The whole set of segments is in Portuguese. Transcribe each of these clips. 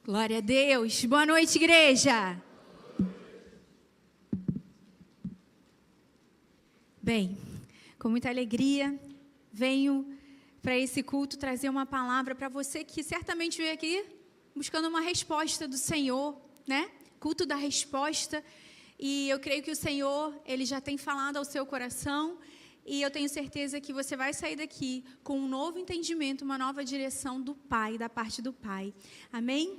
Glória a Deus. Boa noite, igreja. Bem, com muita alegria, venho para esse culto trazer uma palavra para você que certamente veio aqui buscando uma resposta do Senhor, né? Culto da resposta. E eu creio que o Senhor, Ele já tem falado ao seu coração. E eu tenho certeza que você vai sair daqui com um novo entendimento, uma nova direção do Pai, da parte do Pai. Amém?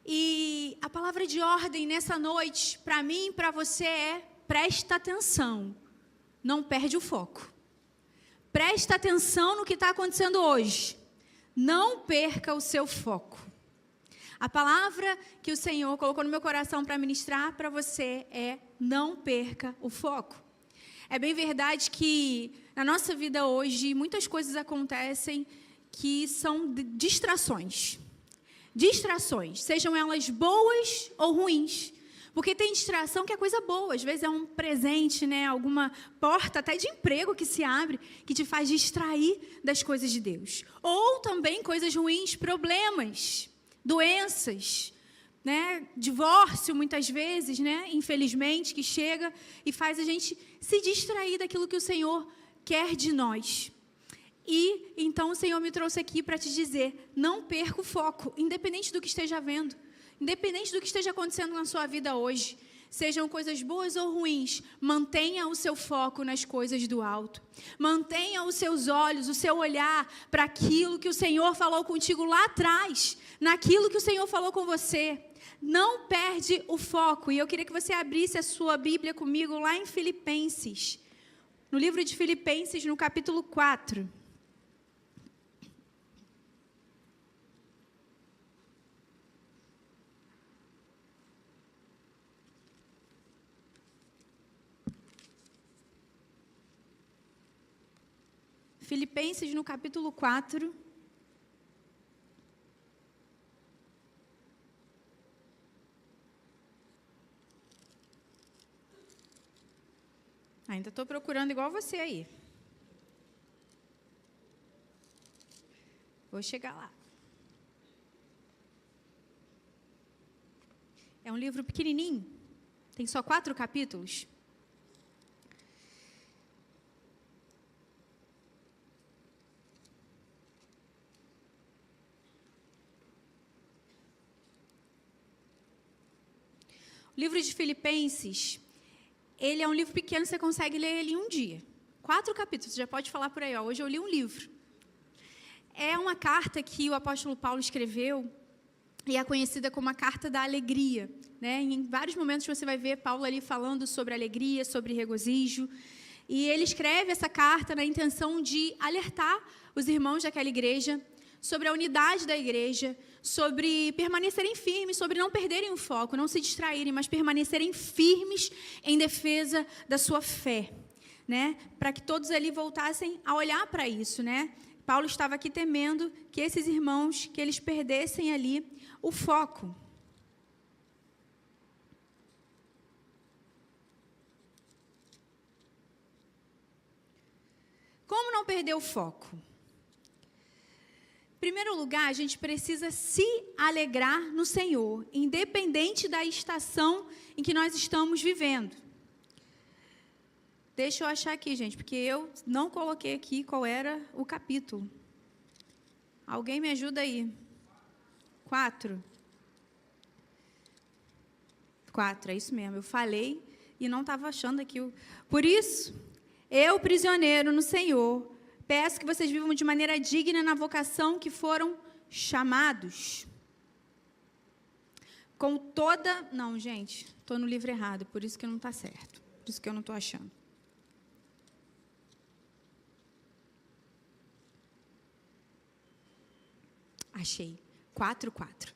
E a palavra de ordem nessa noite, para mim e para você é: presta atenção, não perde o foco. Presta atenção no que está acontecendo hoje. Não perca o seu foco. A palavra que o Senhor colocou no meu coração para ministrar para você é: não perca o foco. É bem verdade que na nossa vida hoje muitas coisas acontecem que são distrações. Distrações, sejam elas boas ou ruins. Porque tem distração que é coisa boa, às vezes é um presente, né? Alguma porta até de emprego que se abre, que te faz distrair das coisas de Deus. Ou também coisas ruins, problemas, doenças, né? Divórcio muitas vezes, né? Infelizmente, que chega e faz a gente se distrair daquilo que o Senhor quer de nós. E então o Senhor me trouxe aqui para te dizer: não perca o foco, independente do que esteja vendo, independente do que esteja acontecendo na sua vida hoje, sejam coisas boas ou ruins, mantenha o seu foco nas coisas do alto. Mantenha os seus olhos, o seu olhar para aquilo que o Senhor falou contigo lá atrás, naquilo que o Senhor falou com você. Não perde o foco. E eu queria que você abrisse a sua Bíblia comigo lá em Filipenses, no livro de Filipenses, no capítulo 4. Filipenses, no capítulo 4. Ainda estou procurando igual você aí. Vou chegar lá. É um livro pequenininho. Tem só 4 capítulos. O livro de Filipenses, ele é um livro pequeno, você consegue ler ele em um dia. 4 capítulos, já pode falar por aí, ó. Hoje eu li um livro. É uma carta que o apóstolo Paulo escreveu e é conhecida como a carta da alegria, né? Em vários momentos você vai ver Paulo ali falando sobre alegria, sobre regozijo. E ele escreve essa carta na intenção de alertar os irmãos daquela igreja sobre a unidade da igreja, sobre permanecerem firmes, sobre não perderem o foco, não se distraírem, mas permanecerem firmes em defesa da sua fé, né? Para que todos ali voltassem a olhar para isso, né? Paulo estava aqui temendo que esses irmãos, que eles perdessem ali o foco. Como não perder o foco? Em primeiro lugar, a gente precisa se alegrar no Senhor, independente da estação em que nós estamos vivendo. Deixa eu achar aqui, gente, porque eu não coloquei aqui qual era o capítulo. Alguém me ajuda aí. 4. 4, é isso mesmo. Eu falei e não estava achando aqui. Por isso, eu, prisioneiro no Senhor, peço que vocês vivam de maneira digna na vocação que foram chamados. Com toda... Não, gente, estou no livro errado, por isso que não está certo. Por isso que eu não estou achando. Achei. 4:4.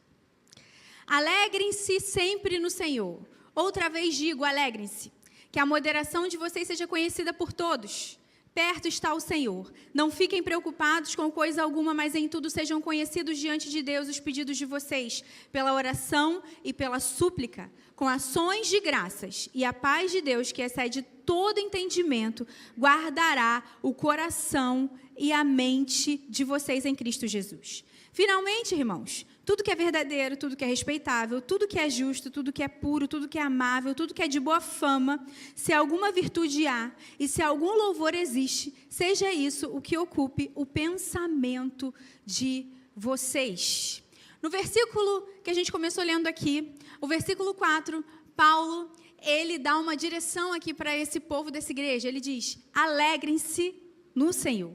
Alegrem-se sempre no Senhor. Outra vez digo, alegrem-se. Que a moderação de vocês seja conhecida por todos. Perto está o Senhor. Não fiquem preocupados com coisa alguma, mas em tudo sejam conhecidos diante de Deus os pedidos de vocês, pela oração e pela súplica, com ações de graças. E a paz de Deus, que excede todo entendimento, guardará o coração e a mente de vocês em Cristo Jesus. Finalmente, irmãos, tudo que é verdadeiro, tudo que é respeitável, tudo que é justo, tudo que é puro, tudo que é amável, tudo que é de boa fama, se alguma virtude há e se algum louvor existe, seja isso o que ocupe o pensamento de vocês. No versículo que a gente começou lendo aqui, o versículo 4, Paulo, ele dá uma direção aqui para esse povo dessa igreja. Ele diz, alegrem-se no Senhor.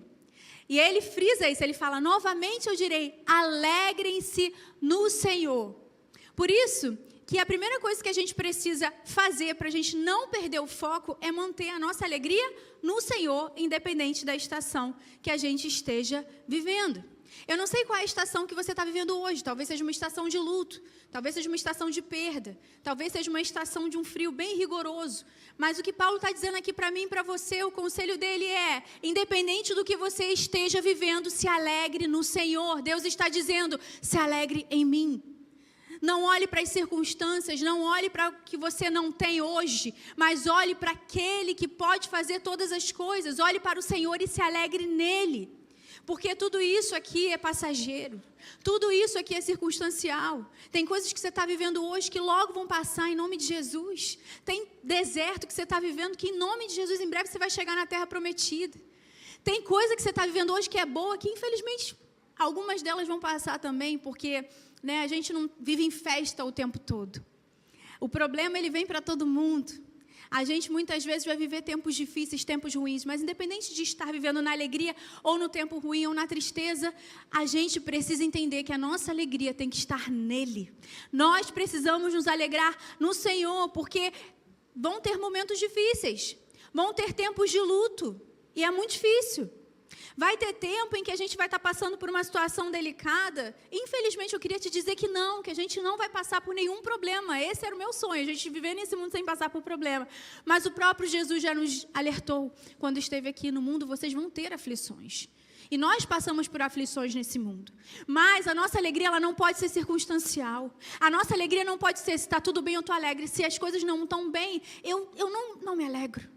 E ele frisa isso, ele fala, novamente eu direi, alegrem-se no Senhor. Por isso, que a primeira coisa que a gente precisa fazer para a gente não perder o foco é manter a nossa alegria no Senhor, independente da estação que a gente esteja vivendo. Eu não sei qual é a estação que você está vivendo hoje, talvez seja uma estação de luto, talvez seja uma estação de perda, talvez seja uma estação de um frio bem rigoroso, mas o que Paulo está dizendo aqui para mim e para você, o conselho dele é, independente do que você esteja vivendo, se alegre no Senhor. Deus está dizendo, se alegre em mim. Não olhe para as circunstâncias, não olhe para o que você não tem hoje, mas olhe para aquele que pode fazer todas as coisas, olhe para o Senhor e se alegre nele. Porque tudo isso aqui é passageiro, tudo isso aqui é circunstancial. Tem coisas que você está vivendo hoje que logo vão passar em nome de Jesus. Tem deserto que você está vivendo que em nome de Jesus em breve você vai chegar na terra prometida. Tem coisa que você está vivendo hoje que é boa, que infelizmente algumas delas vão passar também, porque a gente não vive em festa o tempo todo. O problema ele vem para todo mundo. A gente muitas vezes vai viver tempos difíceis, tempos ruins, mas independente de estar vivendo na alegria ou no tempo ruim ou na tristeza, a gente precisa entender que a nossa alegria tem que estar nele. Nós precisamos nos alegrar no Senhor, porque vão ter momentos difíceis, vão ter tempos de luto, e é muito difícil. Vai ter tempo em que a gente vai estar passando por uma situação delicada. Infelizmente, eu queria te dizer que a gente não vai passar por nenhum problema. Esse era o meu sonho, a gente viver nesse mundo sem passar por problema. Mas o próprio Jesus já nos alertou, quando esteve aqui no mundo, vocês vão ter aflições. E nós passamos por aflições nesse mundo. Mas a nossa alegria ela não pode ser circunstancial. A nossa alegria não pode ser, se está tudo bem, eu estou alegre. Se as coisas não estão bem, eu não me alegro.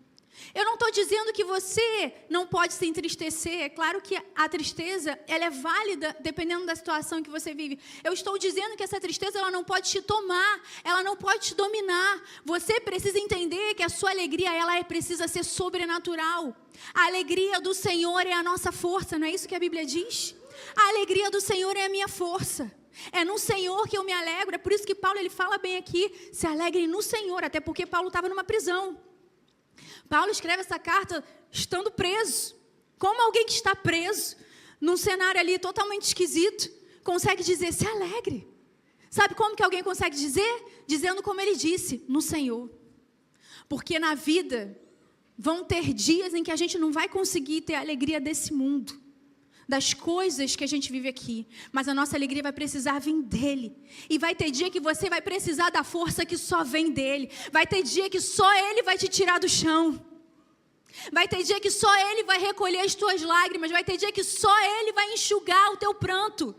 Eu não estou dizendo que você não pode se entristecer. É claro que a tristeza ela é válida dependendo da situação que você vive. Eu estou dizendo que essa tristeza ela não pode te tomar, ela não pode te dominar. Você precisa entender que a sua alegria ela precisa ser sobrenatural. A alegria do Senhor é a nossa força, não é isso que a Bíblia diz? A alegria do Senhor é a minha força. É no Senhor que eu me alegro. É por isso que Paulo ele fala bem aqui, se alegrem no Senhor, até porque Paulo estava numa prisão. Paulo escreve essa carta estando preso. Como alguém que está preso, num cenário ali totalmente esquisito, consegue dizer, se alegre. Sabe como que alguém consegue dizer? Dizendo como ele disse, no Senhor. Porque na vida, vão ter dias em que a gente não vai conseguir ter a alegria desse mundo, das coisas que a gente vive aqui, mas a nossa alegria vai precisar vir dele, e vai ter dia que você vai precisar da força que só vem dele, vai ter dia que só ele vai te tirar do chão, vai ter dia que só ele vai recolher as tuas lágrimas, vai ter dia que só ele vai enxugar o teu pranto.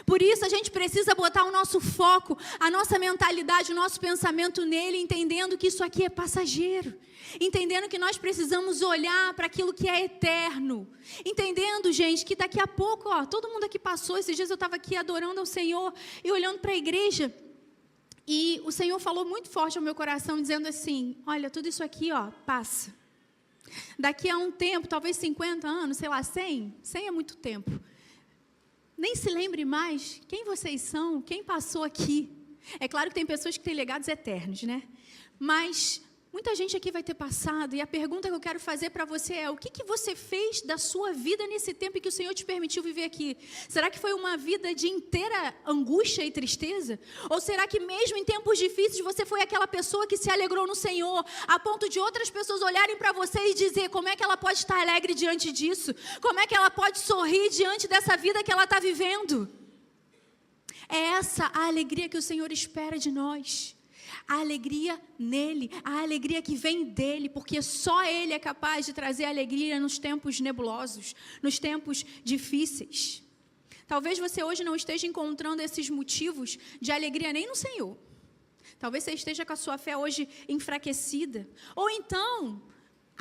Por isso a gente precisa botar o nosso foco, a nossa mentalidade, o nosso pensamento nele, entendendo que isso aqui é passageiro, entendendo que nós precisamos olhar para aquilo que é eterno, entendendo, gente, que daqui a pouco, todo mundo aqui passou, esses dias eu estava aqui adorando ao Senhor e olhando para a igreja, e o Senhor falou muito forte ao meu coração, dizendo assim, olha, tudo isso aqui, passa. Daqui a um tempo, talvez 50 anos, sei lá, 100 é muito tempo. Nem se lembre mais quem vocês são, quem passou aqui. É claro que tem pessoas que têm legados eternos, né? Mas muita gente aqui vai ter passado, e a pergunta que eu quero fazer para você é, o que você fez da sua vida nesse tempo em que o Senhor te permitiu viver aqui? Será que foi uma vida de inteira angústia e tristeza? Ou será que mesmo em tempos difíceis você foi aquela pessoa que se alegrou no Senhor, a ponto de outras pessoas olharem para você e dizer, como é que ela pode estar alegre diante disso? Como é que ela pode sorrir diante dessa vida que ela está vivendo? É essa a alegria que o Senhor espera de nós. A alegria nele, a alegria que vem dele, porque só ele é capaz de trazer alegria nos tempos nebulosos, nos tempos difíceis. Talvez você hoje não esteja encontrando esses motivos de alegria nem no Senhor. Talvez você esteja com a sua fé hoje enfraquecida. Ou então,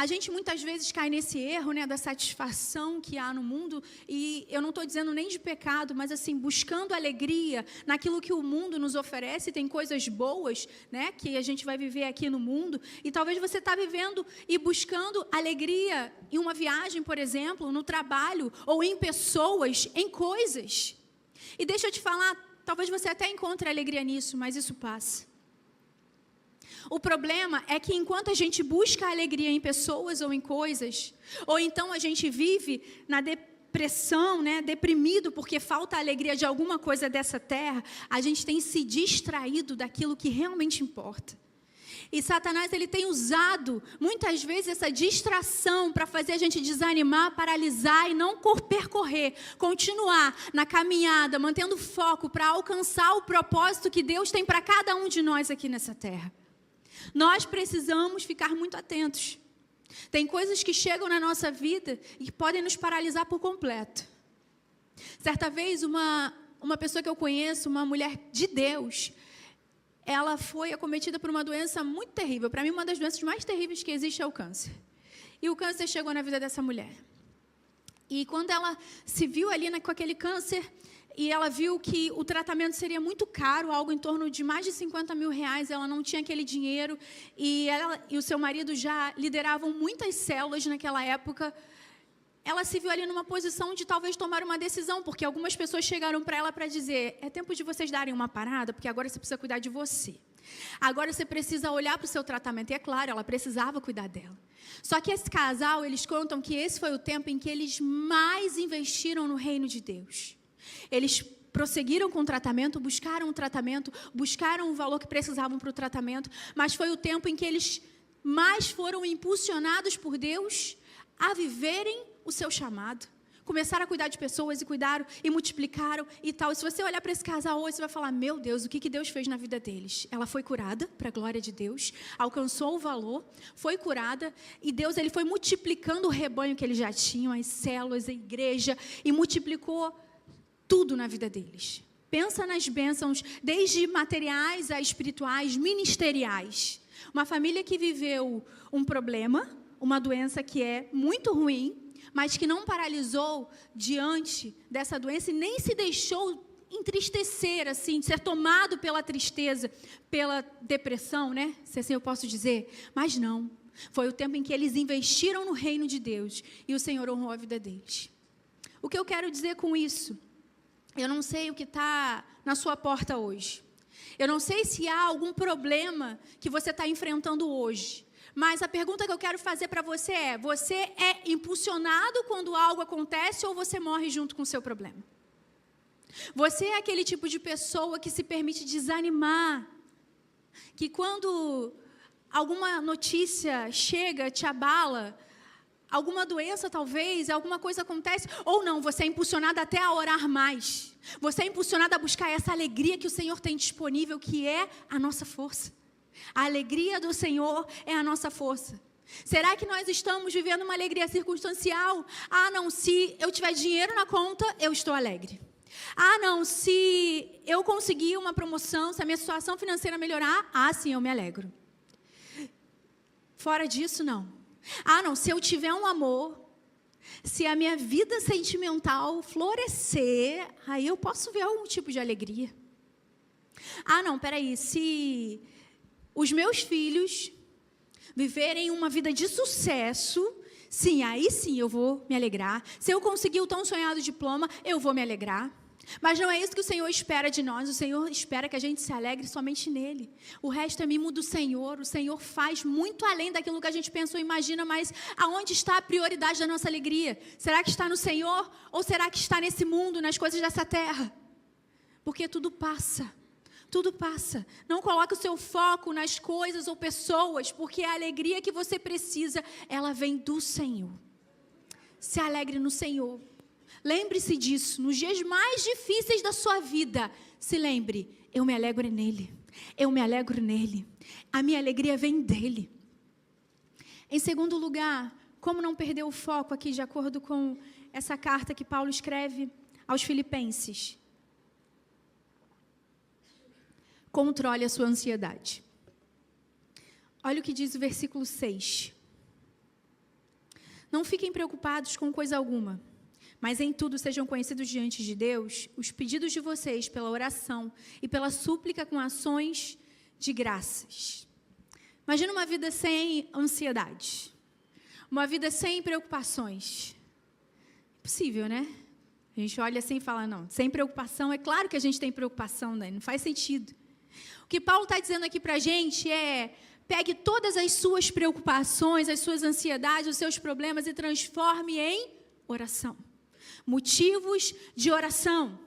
A gente muitas vezes cai nesse erro, né, da satisfação que há no mundo, e eu não estou dizendo nem de pecado, mas assim, buscando alegria naquilo que o mundo nos oferece. Tem coisas boas, né, que a gente vai viver aqui no mundo, e talvez você está vivendo e buscando alegria em uma viagem, por exemplo, no trabalho, ou em pessoas, em coisas. E deixa eu te falar, talvez você até encontre alegria nisso, mas isso passa. O problema é que enquanto a gente busca alegria em pessoas ou em coisas, ou então a gente vive na depressão, né, deprimido porque falta alegria de alguma coisa dessa terra, a gente tem se distraído daquilo que realmente importa. E Satanás, ele tem usado muitas vezes essa distração para fazer a gente desanimar, paralisar e não percorrer, continuar na caminhada, mantendo foco para alcançar o propósito que Deus tem para cada um de nós aqui nessa terra. Nós precisamos ficar muito atentos. Tem coisas que chegam na nossa vida e podem nos paralisar por completo. Certa vez, uma pessoa que eu conheço, uma mulher de Deus, ela foi acometida por uma doença muito terrível. Para mim, uma das doenças mais terríveis que existe é o câncer. E o câncer chegou na vida dessa mulher. E quando ela se viu ali com aquele câncer, e ela viu que o tratamento seria muito caro, algo em torno de mais de 50 mil reais, ela não tinha aquele dinheiro, e ela e o seu marido já lideravam muitas células naquela época. Ela se viu ali numa posição de talvez tomar uma decisão, porque algumas pessoas chegaram para ela para dizer, é tempo de vocês darem uma parada, porque agora você precisa cuidar de você. Agora você precisa olhar para o seu tratamento. E é claro, ela precisava cuidar dela. Só que esse casal, eles contam que esse foi o tempo em que eles mais investiram no reino de Deus. Eles prosseguiram com o tratamento, buscaram o valor que precisavam para o tratamento, mas foi o tempo em que eles mais foram impulsionados por Deus a viverem o seu chamado. Começaram a cuidar de pessoas e cuidaram e multiplicaram e tal. E se você olhar para esse casal hoje, você vai falar, meu Deus, o que Deus fez na vida deles? Ela foi curada, para a glória de Deus, alcançou o valor, foi curada, e Deus, ele foi multiplicando o rebanho que eles já tinham, as células, a igreja, e multiplicou tudo na vida deles. Pensa nas bênçãos, desde materiais a espirituais, ministeriais. Uma família que viveu um problema, uma doença que é muito ruim, mas que não paralisou diante dessa doença e nem se deixou entristecer, assim, ser tomado pela tristeza, pela depressão, né? Se assim eu posso dizer. Mas não. Foi o tempo em que eles investiram no reino de Deus e o Senhor honrou a vida deles. O que eu quero dizer com isso? Eu não sei o que está na sua porta hoje. Eu não sei se há algum problema que você está enfrentando hoje. Mas a pergunta que eu quero fazer para você é impulsionado quando algo acontece ou você morre junto com o seu problema? Você é aquele tipo de pessoa que se permite desanimar, que quando alguma notícia chega, te abala, alguma doença talvez, alguma coisa acontece, ou não, você é impulsionado até a orar mais. Você é impulsionado a buscar essa alegria que o Senhor tem disponível, que é a nossa força. A alegria do Senhor é a nossa força. Será que nós estamos vivendo uma alegria circunstancial? Ah, não, se eu tiver dinheiro na conta, eu estou alegre. Ah, não, se eu conseguir uma promoção, se a minha situação financeira melhorar, ah, sim, eu me alegro. Fora disso, não. Ah, não, se eu tiver um amor, se a minha vida sentimental florescer, aí eu posso ver algum tipo de alegria. Ah, não, peraí, se os meus filhos viverem uma vida de sucesso, sim, aí sim eu vou me alegrar. Se eu conseguir o tão sonhado diploma, eu vou me alegrar. Mas não é isso que o Senhor espera de nós. O Senhor espera que a gente se alegre somente nele. O resto é mimo do Senhor. O Senhor faz muito além daquilo que a gente pensou e imagina, mas aonde está a prioridade da nossa alegria? Será que está no Senhor ou será que está nesse mundo, nas coisas dessa terra? Porque tudo passa. Tudo passa. Não coloque o seu foco nas coisas ou pessoas, porque a alegria que você precisa, ela vem do Senhor. Se alegre no Senhor. Lembre-se disso. Nos dias mais difíceis da sua vida, se lembre, eu me alegro nele. Eu me alegro nele. A minha alegria vem dele. Em segundo lugar, como não perder o foco aqui, de acordo com essa carta que Paulo escreve aos Filipenses? Controle a sua ansiedade. Olha o que diz o versículo 6. Não fiquem preocupados com coisa alguma, mas em tudo sejam conhecidos diante de Deus os pedidos de vocês pela oração e pela súplica com ações de graças. Imagina uma vida sem ansiedade, uma vida sem preocupações. Impossível, né? A gente olha assim e fala, não, sem preocupação, é claro que a gente tem preocupação, né? Não faz sentido. O que Paulo está dizendo aqui para a gente é, pegue todas as suas preocupações, as suas ansiedades, os seus problemas e transforme em oração. Motivos de oração.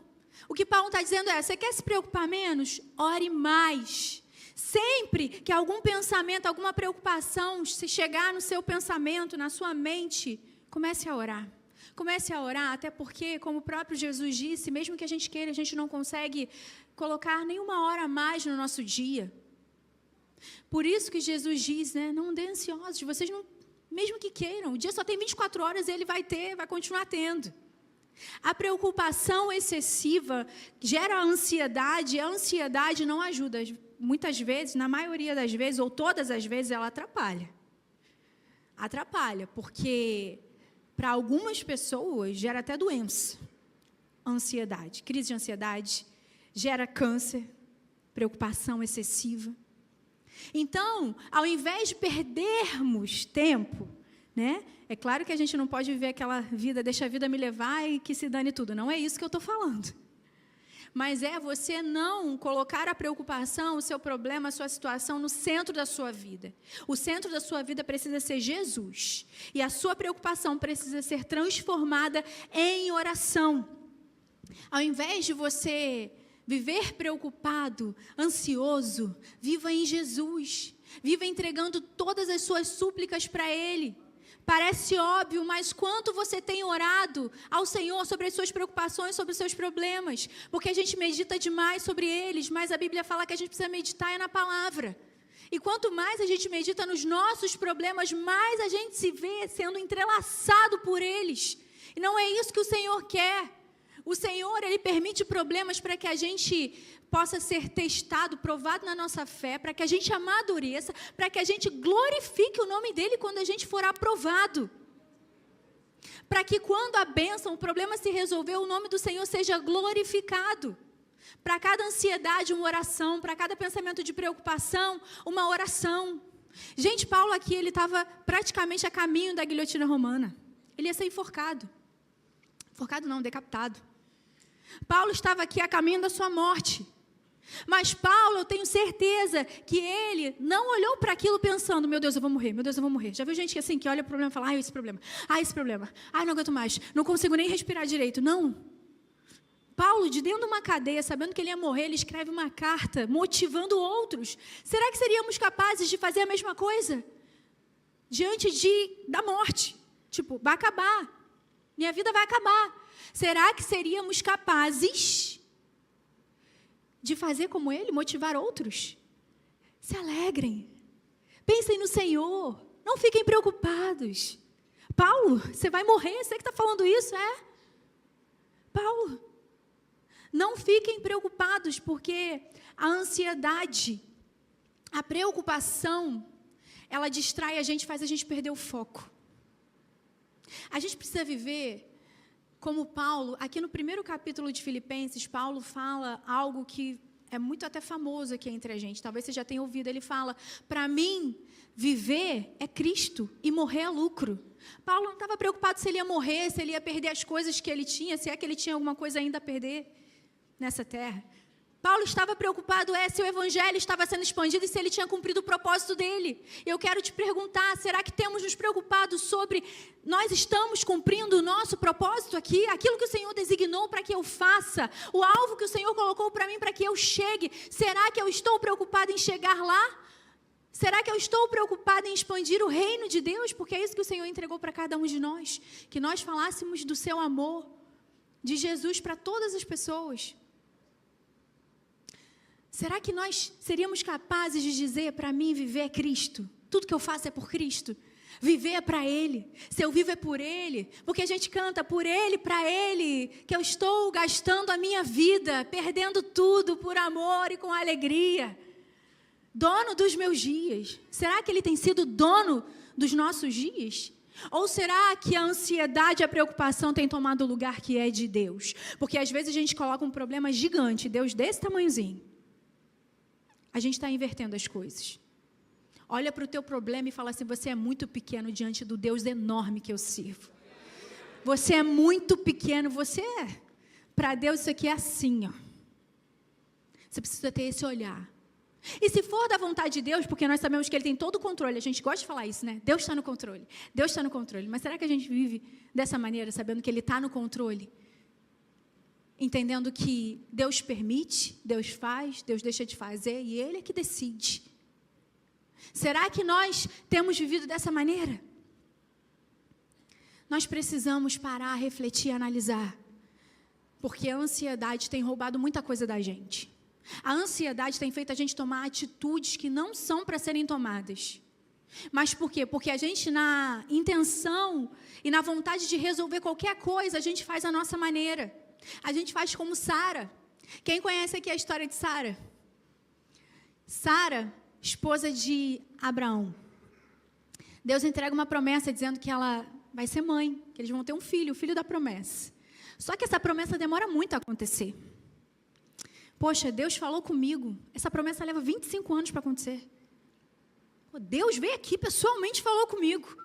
O que Paulo está dizendo é, você quer se preocupar menos? Ore mais. Sempre que algum pensamento, alguma preocupação, se chegar no seu pensamento, na sua mente, comece a orar. Comece a orar, até porque, como o próprio Jesus disse, mesmo que a gente queira, a gente não consegue colocar nenhuma hora a mais no nosso dia. Por isso que Jesus diz, né, não andem ansiosos, vocês não, mesmo que queiram, o dia só tem 24 horas e ele vai continuar tendo. A preocupação excessiva gera ansiedade, e a ansiedade não ajuda. Muitas vezes, na maioria das vezes, ou todas as vezes, ela atrapalha. Atrapalha, porque para algumas pessoas gera até doença. Ansiedade, crise de ansiedade, gera câncer, preocupação excessiva. Então, ao invés de perdermos tempo, né? É claro que a gente não pode viver aquela vida, deixa a vida me levar e que se dane tudo. Não é isso que eu estou falando. Mas é você não colocar a preocupação, o seu problema, a sua situação no centro da sua vida. O centro da sua vida precisa ser Jesus. E a sua preocupação precisa ser transformada em oração. Ao invés de você viver preocupado, ansioso, viva em Jesus. Viva entregando todas as suas súplicas para Ele. Parece óbvio, mas quanto você tem orado ao Senhor sobre as suas preocupações, sobre os seus problemas? Porque a gente medita demais sobre eles, mas a Bíblia fala que a gente precisa meditar na palavra. E quanto mais a gente medita nos nossos problemas, mais a gente se vê sendo entrelaçado por eles. E não é isso que o Senhor quer. O Senhor, Ele permite problemas para que a gente possa ser testado, provado na nossa fé, para que a gente amadureça, para que a gente glorifique o nome dEle quando a gente for aprovado. Para que quando a bênção, o problema se resolver, o nome do Senhor seja glorificado. Para cada ansiedade, uma oração. Para cada pensamento de preocupação, uma oração. Gente, Paulo aqui, ele estava praticamente a caminho da guilhotina romana. Ele ia ser enforcado. Enforcado não, decapitado. Paulo estava aqui a caminho da sua morte. Mas Paulo, eu tenho certeza que ele não olhou para aquilo pensando, meu Deus, eu vou morrer, meu Deus, eu vou morrer. Já viu gente que assim, que olha o problema e fala, esse problema, não aguento mais, não consigo nem respirar direito. Não. Paulo, de dentro de uma cadeia, sabendo que ele ia morrer, ele escreve uma carta motivando outros. Será que seríamos capazes de fazer a mesma coisa? Diante da morte. Tipo, vai acabar. Minha vida vai acabar. Será que seríamos capazes de fazer como ele, motivar outros? Se alegrem. Pensem no Senhor. Não fiquem preocupados. Paulo, você vai morrer, você que está falando isso, é? Paulo, não fiquem preocupados, porque a ansiedade, a preocupação, ela distrai a gente, faz a gente perder o foco. A gente precisa viver como Paulo. Aqui no primeiro capítulo de Filipenses, Paulo fala algo que é muito até famoso aqui entre a gente. Talvez você já tenha ouvido. Ele fala, para mim, viver é Cristo e morrer é lucro. Paulo não estava preocupado se ele ia morrer, se ele ia perder as coisas que ele tinha, se é que ele tinha alguma coisa ainda a perder nessa terra. Paulo estava preocupado se o evangelho estava sendo expandido e se ele tinha cumprido o propósito dele. Eu quero te perguntar, será que temos nos preocupado sobre nós estamos cumprindo o nosso propósito aqui? Aquilo que o Senhor designou para que eu faça, o alvo que o Senhor colocou para mim para que eu chegue, será que eu estou preocupado em chegar lá? Será que eu estou preocupada em expandir o reino de Deus? Porque é isso que o Senhor entregou para cada um de nós, que nós falássemos do seu amor, de Jesus para todas as pessoas. Será que nós seríamos capazes de dizer, para mim, viver é Cristo? Tudo que eu faço é por Cristo. Viver é para Ele. Se eu vivo é por Ele. Porque a gente canta por Ele, para Ele, que eu estou gastando a minha vida, perdendo tudo por amor e com alegria. Dono dos meus dias. Será que Ele tem sido dono dos nossos dias? Ou será que a ansiedade e a preocupação têm tomado o lugar que é de Deus? Porque às vezes a gente coloca um problema gigante, Deus desse tamanhozinho. A gente está invertendo as coisas. Olha para o teu problema e fala assim, você é muito pequeno diante do Deus enorme que eu sirvo. Você é muito pequeno, para Deus isso aqui é assim, ó. Você precisa ter esse olhar. E se for da vontade de Deus, porque nós sabemos que Ele tem todo o controle, a gente gosta de falar isso, né? Deus está no controle, Deus está no controle. Mas será que a gente vive dessa maneira, sabendo que Ele está no controle? Entendendo que Deus permite, Deus faz, Deus deixa de fazer e Ele é que decide. Será que nós temos vivido dessa maneira? Nós precisamos parar, refletir, analisar. Porque a ansiedade tem roubado muita coisa da gente. A ansiedade tem feito a gente tomar atitudes que não são para serem tomadas. Mas por quê? Porque a gente, na intenção e na vontade de resolver qualquer coisa, a gente faz a nossa maneira. A gente faz como Sara. Quem conhece aqui a história de Sara? Sara, esposa de Abraão. Deus entrega uma promessa dizendo que ela vai ser mãe, que eles vão ter um filho, o filho da promessa. Só que essa promessa demora muito a acontecer. Poxa, Deus falou comigo. Essa promessa leva 25 anos para acontecer. Pô, Deus veio aqui pessoalmente e falou comigo.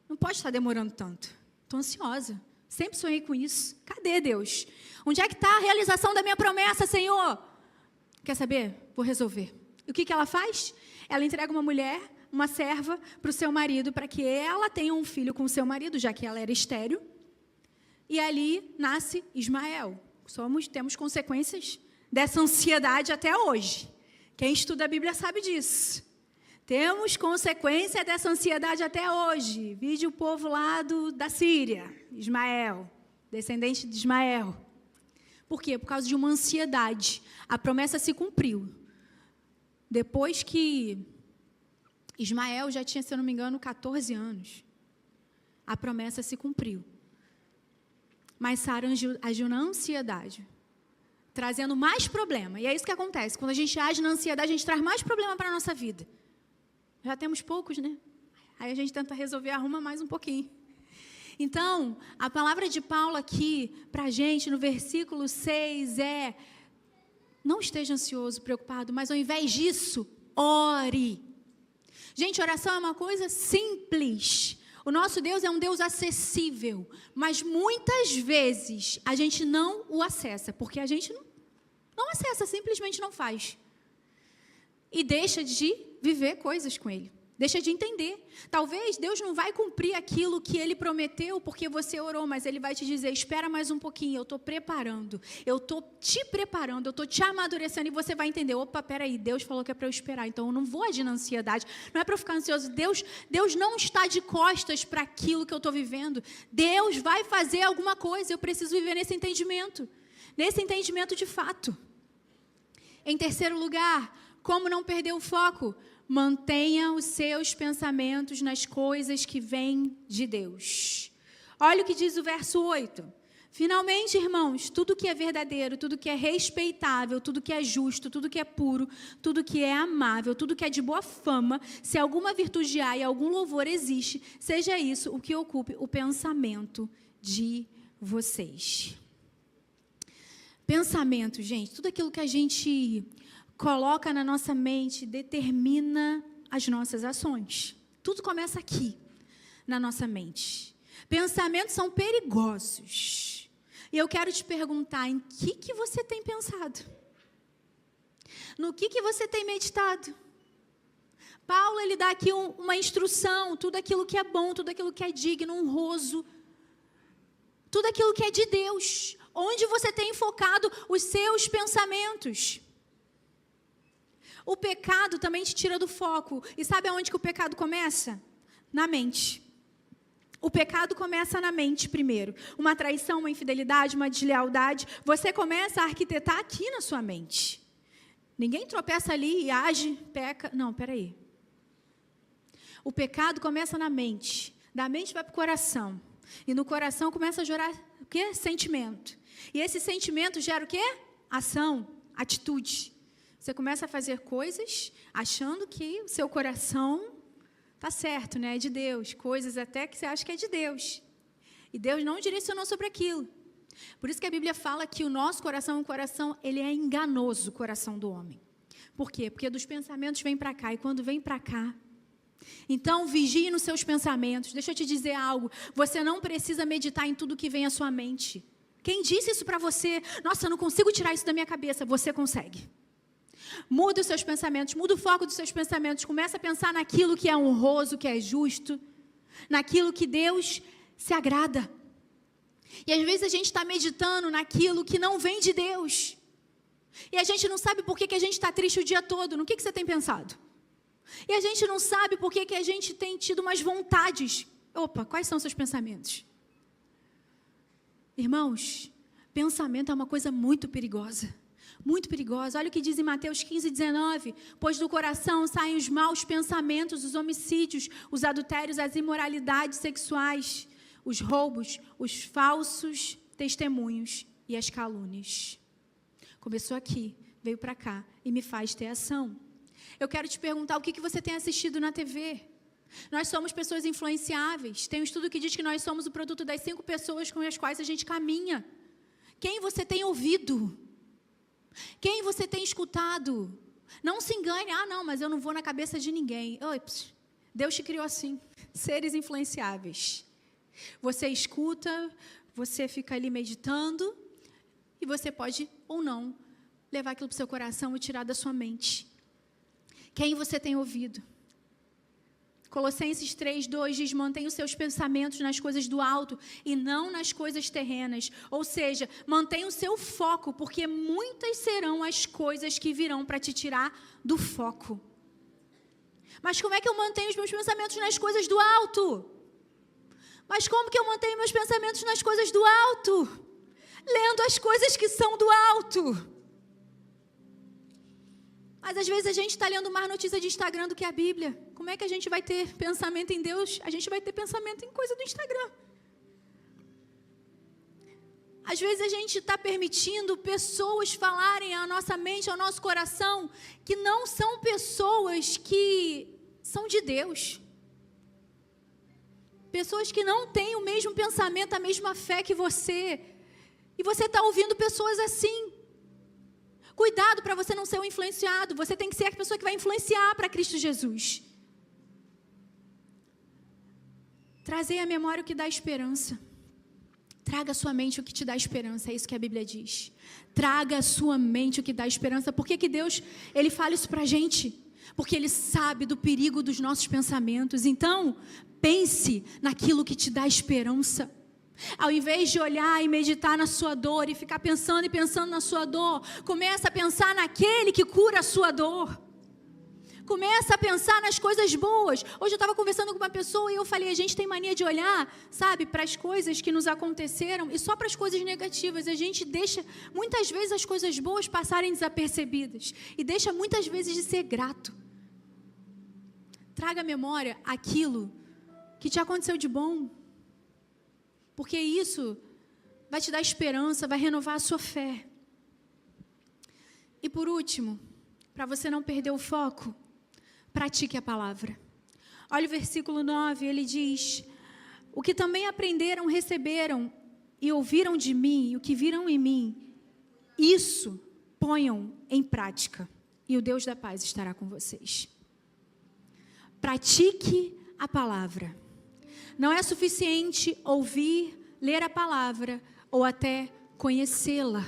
Não pode estar demorando tanto. Estou ansiosa. Sempre sonhei com isso. Cadê Deus? Onde é que está a realização da minha promessa, Senhor? Quer saber? Vou resolver. E o que ela faz? Ela entrega uma mulher, uma serva, para o seu marido, para que ela tenha um filho com o seu marido, já que ela era estéril. E ali nasce Ismael. Temos consequências dessa ansiedade até hoje. Quem estuda a Bíblia sabe disso. Temos consequência dessa ansiedade até hoje. Vide o povo lá da Síria, Ismael, descendente de Ismael. Por quê? Por causa de uma ansiedade. A promessa se cumpriu. Depois que Ismael já tinha, se eu não me engano, 14 anos. A promessa se cumpriu. Mas Sara agiu na ansiedade, trazendo mais problema. E é isso que acontece. Quando a gente age na ansiedade, a gente traz mais problema para a nossa vida. Já temos poucos, né? Aí a gente tenta resolver, arruma mais um pouquinho. Então, a palavra de Paulo aqui, para a gente, no versículo 6, não esteja ansioso, preocupado, mas ao invés disso, ore. Gente, oração é uma coisa simples. O nosso Deus é um Deus acessível, mas muitas vezes a gente não o acessa, porque a gente não acessa, simplesmente não faz. E deixa de viver coisas com Ele, deixa de entender. Talvez Deus não vai cumprir aquilo que Ele prometeu porque você orou, mas Ele vai te dizer, espera mais um pouquinho, eu estou preparando, eu estou te preparando, eu estou te amadurecendo, e você vai entender, opa, peraí, Deus falou que é para eu esperar, então eu não vou agir na ansiedade, não é para eu ficar ansioso, Deus não está de costas para aquilo que eu estou vivendo, Deus vai fazer alguma coisa, eu preciso viver nesse entendimento de fato. Em terceiro lugar, como não perder o foco? Mantenha os seus pensamentos nas coisas que vêm de Deus. Olha o que diz o verso 8. Finalmente, irmãos, tudo que é verdadeiro, tudo que é respeitável, tudo que é justo, tudo que é puro, tudo que é amável, tudo que é de boa fama, se alguma virtude há e algum louvor existe, seja isso o que ocupe o pensamento de vocês. Pensamento, gente, tudo aquilo que a gente coloca na nossa mente, determina as nossas ações. Tudo começa aqui, na nossa mente. Pensamentos são perigosos. E eu quero te perguntar, em que você tem pensado? No que você tem meditado? Paulo, ele dá aqui uma instrução, tudo aquilo que é bom, tudo aquilo que é digno, honroso, tudo aquilo que é de Deus. Onde você tem focado os seus pensamentos? O pecado também te tira do foco. E sabe aonde que o pecado começa? Na mente. O pecado começa na mente primeiro. Uma traição, uma infidelidade, uma deslealdade. Você começa a arquitetar aqui na sua mente. Ninguém tropeça ali e age, peca. Não, peraí. O pecado começa na mente. Da mente vai para o coração. E no coração começa a gerar o quê? Sentimento. E esse sentimento gera o quê? Ação, atitude. Você começa a fazer coisas achando que o seu coração tá certo, né? É de Deus. Coisas até que você acha que é de Deus. E Deus não direcionou sobre aquilo. Por isso que a Bíblia fala que o nosso coração, ele é enganoso, o coração do homem. Por quê? Porque dos pensamentos vem para cá. E quando vem para cá, então vigie nos seus pensamentos. Deixa eu te dizer algo. Você não precisa meditar em tudo que vem à sua mente. Quem disse isso para você? Nossa, eu não consigo tirar isso da minha cabeça. Você consegue. Muda os seus pensamentos, muda o foco dos seus pensamentos. Começa a pensar naquilo que é honroso, que é justo, naquilo que Deus se agrada. E às vezes a gente está meditando naquilo que não vem de Deus. E a gente não sabe por que a gente está triste o dia todo. No que você tem pensado? E a gente não sabe por que a gente tem tido umas vontades. Opa, quais são os seus pensamentos? Irmãos, pensamento é uma coisa muito perigosa. Muito perigosa. Olha o que diz em Mateus 15:19. Pois do coração saem os maus pensamentos, os homicídios, os adultérios, as imoralidades sexuais, os roubos, os falsos testemunhos e as calúnias. Começou aqui, veio para cá e me faz ter ação. Eu quero te perguntar o que você tem assistido na TV. Nós somos pessoas influenciáveis. Tem um estudo que diz que nós somos o produto das 5 pessoas com as quais a gente caminha. Quem você tem ouvido? Quem você tem escutado? Não se engane. Ah, não, mas eu não vou na cabeça de ninguém. Ops, Deus te criou assim. Seres influenciáveis. Você escuta, você fica ali meditando e você pode ou não levar aquilo para o seu coração e tirar da sua mente. Quem você tem ouvido? Colossenses 3:2 diz: mantenha os seus pensamentos nas coisas do alto e não nas coisas terrenas. Ou seja, mantenha o seu foco, porque muitas serão as coisas que virão para te tirar do foco. Mas como é que eu mantenho os meus pensamentos nas coisas do alto? Mas como que eu mantenho meus pensamentos nas coisas do alto? Lendo as coisas que são do alto. Mas às vezes a gente está lendo mais notícia de Instagram do que a Bíblia. Como é que a gente vai ter pensamento em Deus? A gente vai ter pensamento em coisa do Instagram. Às vezes a gente está permitindo pessoas falarem à nossa mente, ao nosso coração, que não são pessoas que são de Deus. Pessoas que não têm o mesmo pensamento, a mesma fé que você. E você está ouvindo pessoas assim. Cuidado para você não ser um influenciado. Você tem que ser a pessoa que vai influenciar para Cristo Jesus. Trazei à memória o que dá esperança. Traga à sua mente o que te dá esperança. É isso que a Bíblia diz. Traga à sua mente o que dá esperança. Por que Deus, Ele fala isso para a gente? Porque Ele sabe do perigo dos nossos pensamentos. Então, pense naquilo que te dá esperança. Ao invés de olhar e meditar na sua dor e ficar pensando e pensando na sua dor, começa a pensar naquele que cura a sua dor. Começa a pensar nas coisas boas. Hoje eu estava conversando com uma pessoa e eu falei, a gente tem mania de olhar, sabe, para as coisas que nos aconteceram e só para as coisas negativas. A gente deixa, muitas vezes, as coisas boas passarem desapercebidas e deixa, muitas vezes, de ser grato. Traga à memória aquilo que te aconteceu de bom. Porque isso vai te dar esperança, vai renovar a sua fé. E por último, para você não perder o foco, pratique a palavra. Olha o versículo 9, ele diz: o que também aprenderam, receberam e ouviram de mim, e o que viram em mim, isso ponham em prática, e o Deus da paz estará com vocês. Pratique a palavra. Não é suficiente ouvir, ler a palavra ou até conhecê-la.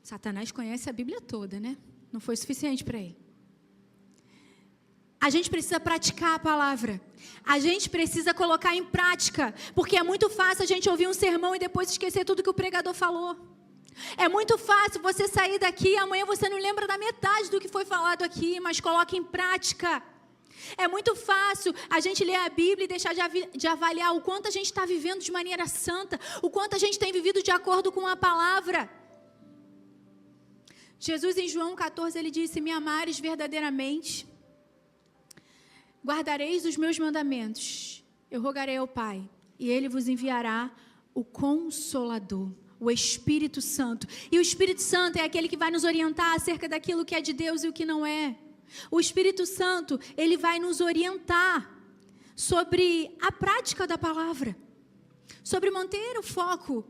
Satanás conhece a Bíblia toda, né? Não foi suficiente para ele. A gente precisa praticar a palavra. A gente precisa colocar em prática, porque é muito fácil a gente ouvir um sermão e depois esquecer tudo que o pregador falou. É muito fácil você sair daqui e amanhã você não lembra da metade do que foi falado aqui, mas coloque em prática. É muito fácil a gente ler a Bíblia e deixar de avaliar o quanto a gente está vivendo de maneira santa, o quanto a gente tem vivido de acordo com a palavra. Jesus, em João 14, ele disse: me amares verdadeiramente, guardareis os meus mandamentos, eu rogarei ao Pai, e Ele vos enviará o Consolador, o Espírito Santo. E o Espírito Santo é aquele que vai nos orientar acerca daquilo que é de Deus e o que não é. O Espírito Santo, ele vai nos orientar sobre a prática da palavra, sobre manter o foco.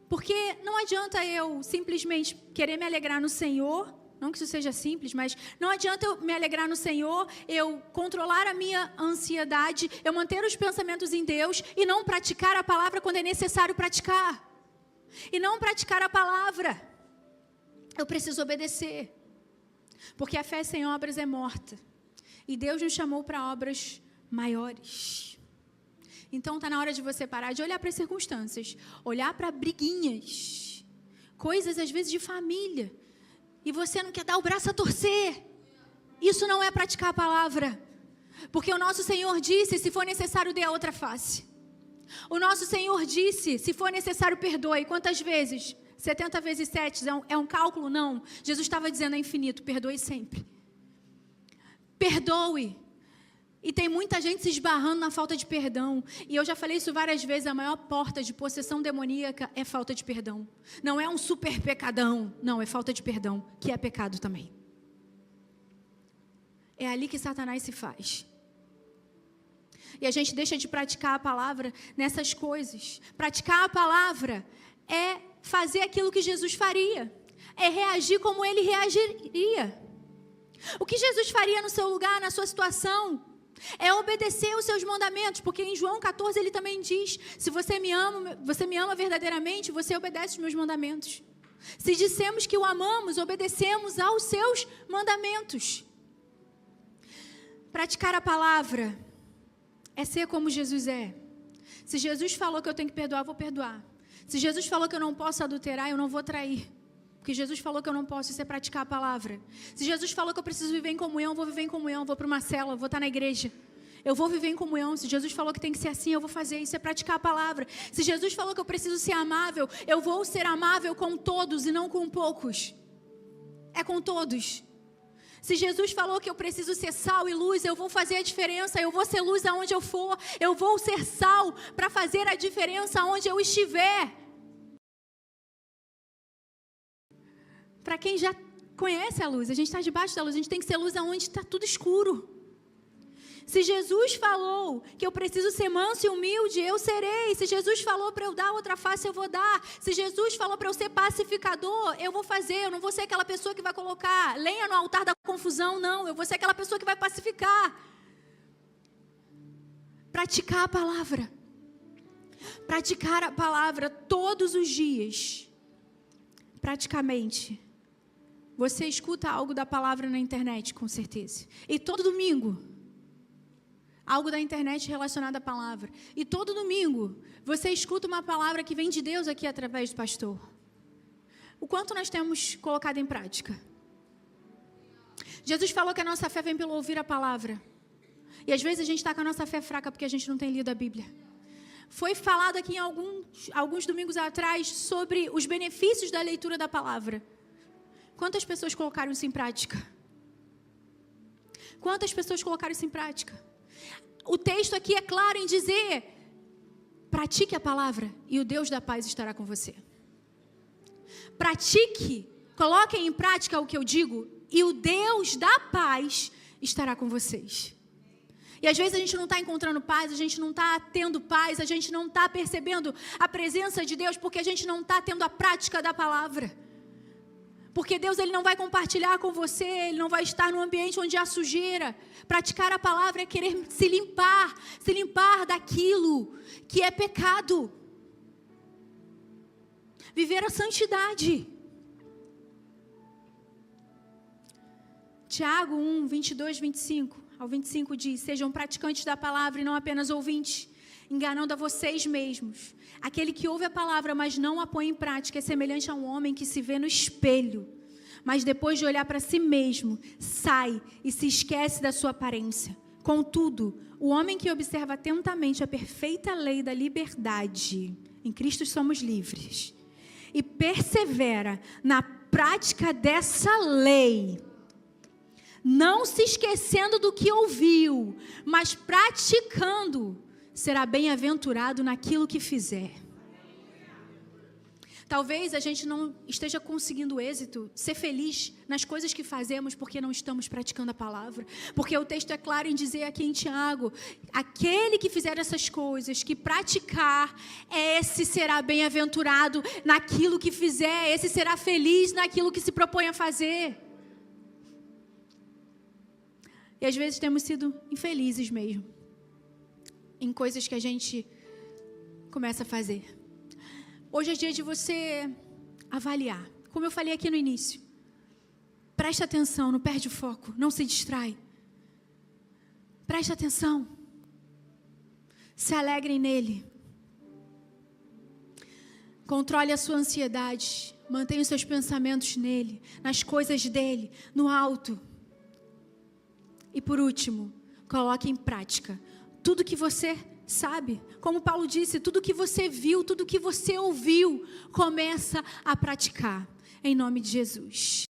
Porque não adianta eu simplesmente querer me alegrar no Senhor, não que isso seja simples, mas não adianta eu me alegrar no Senhor, eu controlar a minha ansiedade, eu manter os pensamentos em Deus e não praticar a palavra quando é necessário praticar. E não praticar a palavra. Eu preciso obedecer. Porque a fé sem obras é morta. E Deus nos chamou para obras maiores. Então está na hora de você parar de olhar para as circunstâncias, olhar para briguinhas, coisas às vezes de família, e você não quer dar o braço a torcer. Isso não é praticar a palavra, porque o nosso Senhor disse: se for necessário, dê a outra face. O nosso Senhor disse: se for necessário, perdoe. Quantas vezes? 70 vezes 7 é um cálculo? Não. Jesus estava dizendo: é infinito, perdoe sempre. Perdoe. E tem muita gente se esbarrando na falta de perdão. E eu já falei isso várias vezes, a maior porta de possessão demoníaca é falta de perdão. Não é um super pecadão, não, é falta de perdão, que é pecado também. É ali que Satanás se faz. E a gente deixa de praticar a palavra nessas coisas. Praticar a palavra é fazer aquilo que Jesus faria. É reagir como ele reagiria. O que Jesus faria no seu lugar, na sua situação, é obedecer os seus mandamentos, porque em João 14 ele também diz: se você me ama verdadeiramente, você obedece os meus mandamentos. Se dissemos que o amamos, obedecemos aos seus mandamentos. Praticar a palavra é ser como Jesus é. Se Jesus falou que eu tenho que perdoar, eu vou perdoar. Se Jesus falou que eu não posso adulterar, eu não vou trair. Porque Jesus falou que eu não posso, isso é praticar a palavra. Se Jesus falou que eu preciso viver em comunhão, eu vou viver em comunhão, eu vou para uma célula, eu vou estar na igreja. Eu vou viver em comunhão. Se Jesus falou que tem que ser assim, eu vou fazer, isso é praticar a palavra. Se Jesus falou que eu preciso ser amável, eu vou ser amável com todos e não com poucos. É com todos. Se Jesus falou que eu preciso ser sal e luz, eu vou fazer a diferença, eu vou ser luz aonde eu for, eu vou ser sal para fazer a diferença aonde eu estiver. Para quem já conhece a luz, a gente está debaixo da luz, a gente tem que ser luz aonde está tudo escuro. Se Jesus falou que eu preciso ser manso e humilde, eu serei. Se Jesus falou para eu dar outra face, eu vou dar. Se Jesus falou para eu ser pacificador, eu vou fazer. Eu não vou ser aquela pessoa que vai colocar lenha no altar da confusão, não. Eu vou ser aquela pessoa que vai pacificar. Praticar a palavra. Praticar a palavra todos os dias. Praticamente. Você escuta algo da palavra na internet, com certeza. E todo domingo, algo da internet relacionado à palavra. E todo domingo, você escuta uma palavra que vem de Deus aqui através do pastor. O quanto nós temos colocado em prática? Jesus falou que a nossa fé vem pelo ouvir a palavra. E às vezes a gente está com a nossa fé fraca porque a gente não tem lido a Bíblia. Foi falado aqui em alguns domingos atrás sobre os benefícios da leitura da palavra. Quantas pessoas colocaram isso em prática? Quantas pessoas colocaram isso em prática? O texto aqui é claro em dizer: pratique a palavra e o Deus da paz estará com você. Pratique, coloquem em prática o que eu digo e o Deus da paz estará com vocês. E às vezes a gente não está encontrando paz, a gente não está tendo paz, a gente não está percebendo a presença de Deus porque a gente não está tendo a prática da palavra. Porque Deus ele não vai compartilhar com você, Ele não vai estar no ambiente onde há sujeira. Praticar a palavra é querer se limpar daquilo que é pecado. Viver a santidade. Tiago 1, 22, 25 ao 25 diz: sejam praticantes da palavra e não apenas ouvintes, enganando a vocês mesmos. Aquele que ouve a palavra, mas não a põe em prática, é semelhante a um homem que se vê no espelho, mas depois de olhar para si mesmo, sai e se esquece da sua aparência. Contudo, o homem que observa atentamente a perfeita lei da liberdade, em Cristo somos livres, e persevera na prática dessa lei, não se esquecendo do que ouviu, mas praticando, será bem-aventurado naquilo que fizer. Talvez a gente não esteja conseguindo êxito, ser feliz nas coisas que fazemos porque não estamos praticando a palavra. Porque o texto é claro em dizer aqui em Tiago, aquele que fizer essas coisas, que praticar, esse será bem-aventurado naquilo que fizer, esse será feliz naquilo que se propõe a fazer. E às vezes temos sido infelizes mesmo, em coisas que a gente começa a fazer. Hoje é dia de você avaliar. Como eu falei aqui no início, preste atenção, não perde o foco, não se distrai. Preste atenção. Se alegrem nele. Controle a sua ansiedade. Mantenha os seus pensamentos nele, nas coisas dele, no alto. E por último, coloque em prática tudo que você sabe. Como Paulo disse, tudo que você viu, tudo que você ouviu, começa a praticar. Em nome de Jesus.